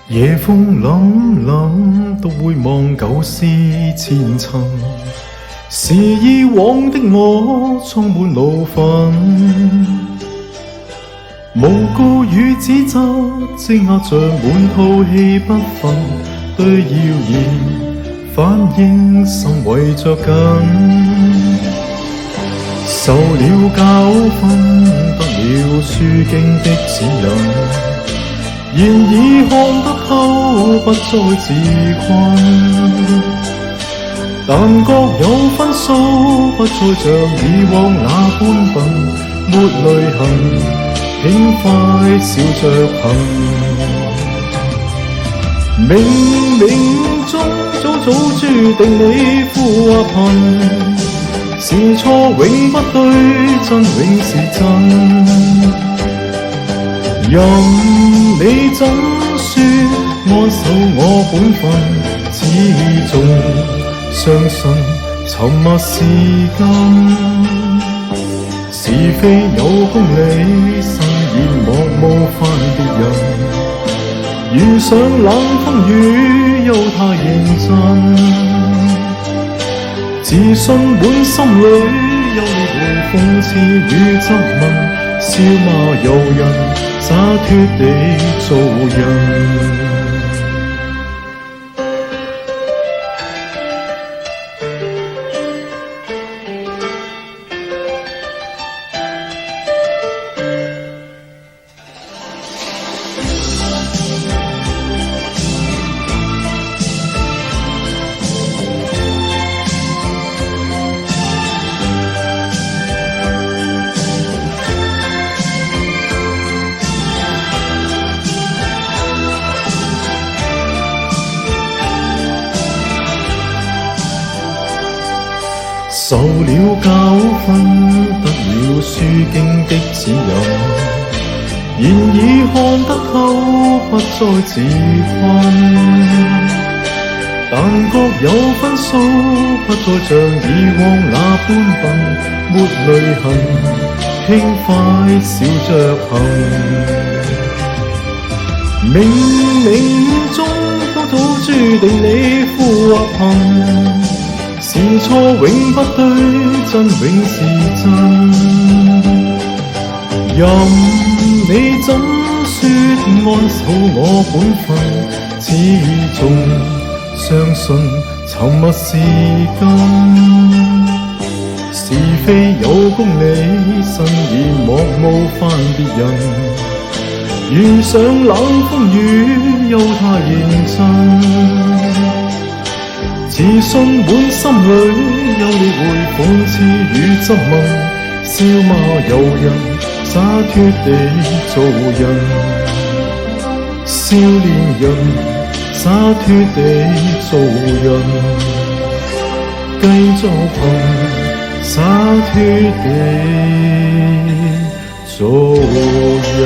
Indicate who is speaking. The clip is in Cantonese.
Speaker 1: 夜風凜凜，獨回望舊事前塵，是以往的我充滿怒憤，無故與指責積壓着滿肚氣不憤，對謠言反應心圍着緊，受了教訓，得了書經的指引。現已看得透，不再自困，但各有分數，不再像以往那般笨，沒淚痕，輕快笑着行。冥冥中早早注定你富或貧，是錯永不對，真永是真。任你怎說，安守我本分，始終相信沉默是金。是非有公理，慎言莫冒犯別人。遇上冷風雨，又太認真，自信滿心裏，有你會諷刺與質問。笑罵由人，灑脫地做人。受了教訓，得了書經的指引，現已看得透，不再自困，但各有分數，不再像以往那般笨，沒淚痕，輕快笑着行。冥冥中都早注定你富或貧，是錯永不對，真永是真。任你怎說，安守我本分，始終相信沉默是金。是非有公理，慎言莫冒犯別人。遇上冷風雨，又太認真。自信滿心裏，有你會諷刺與質問，笑罵由人，灑脫地做人。少年人，灑脫地做人，繼續行，灑脫地做人。